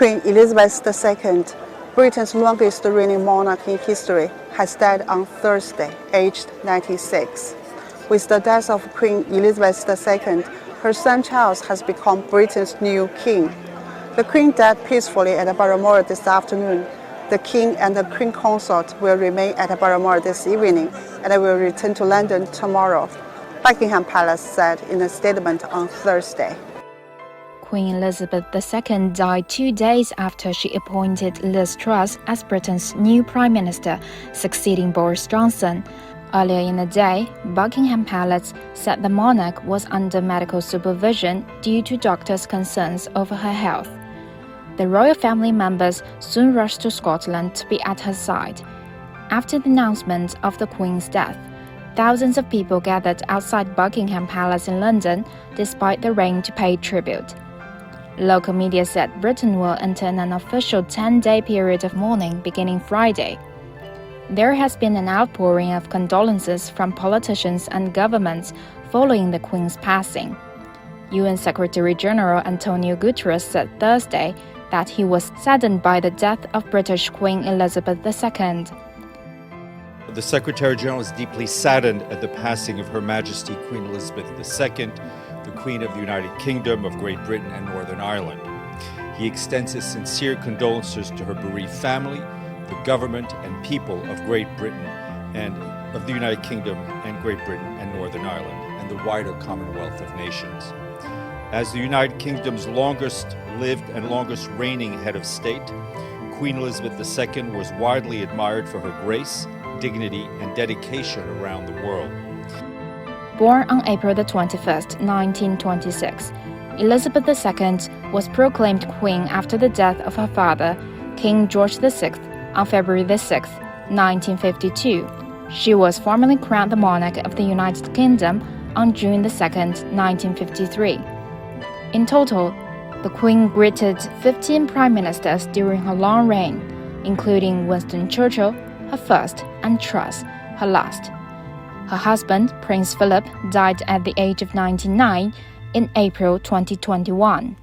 Queen Elizabeth II, Britain's longest reigning monarch in history, has died on Thursday, aged 96. With the death of Queen Elizabeth II, her son Charles has become Britain's new king. The Queen died peacefully at Balmoral this afternoon. The King and the Queen Consort will remain at Balmoral this evening and will return to London tomorrow, Buckingham Palace said in a statement on Thursday. Queen Elizabeth II died 2 days after she appointed Liz Truss as Britain's new Prime Minister, succeeding Boris Johnson. Earlier in the day, Buckingham Palace said the monarch was under medical supervision due to doctors' concerns over her health. The royal family members soon rushed to Scotland to be at her side. After the announcement of the Queen's death, thousands of people gathered outside Buckingham Palace in London despite the rain to pay tribute. Local media said Britain will enter an official 10-day period of mourning beginning Friday. There has been an outpouring of condolences from politicians and governments following the Queen's passing. UN Secretary-General Antonio Guterres said Thursday that he was saddened by the death of British Queen Elizabeth II. The Secretary-General is deeply saddened at the passing of Her Majesty Queen Elizabeth II, the Queen of the United Kingdom of Great Britain and Northern Ireland. He extends his sincere condolences to her bereaved family, the government and people of Great Britain and of the United Kingdom and Great Britain and Northern Ireland, and the wider Commonwealth of Nations. As the United Kingdom's longest-lived and longest-reigning head of state, Queen Elizabeth II was widely admired for her grace, dignity, and dedication around the world. Born on April 21, 1926, Elizabeth II was proclaimed queen after the death of her father, King George VI, on February 6, 1952. She was formally crowned the monarch of the United Kingdom on June 2, 1953. In total, the Queen greeted 15 prime ministers during her long reign, including Winston Churchill, her first, and Truss, her last. Her husband, Prince Philip, died at the age of 99 in April 2021.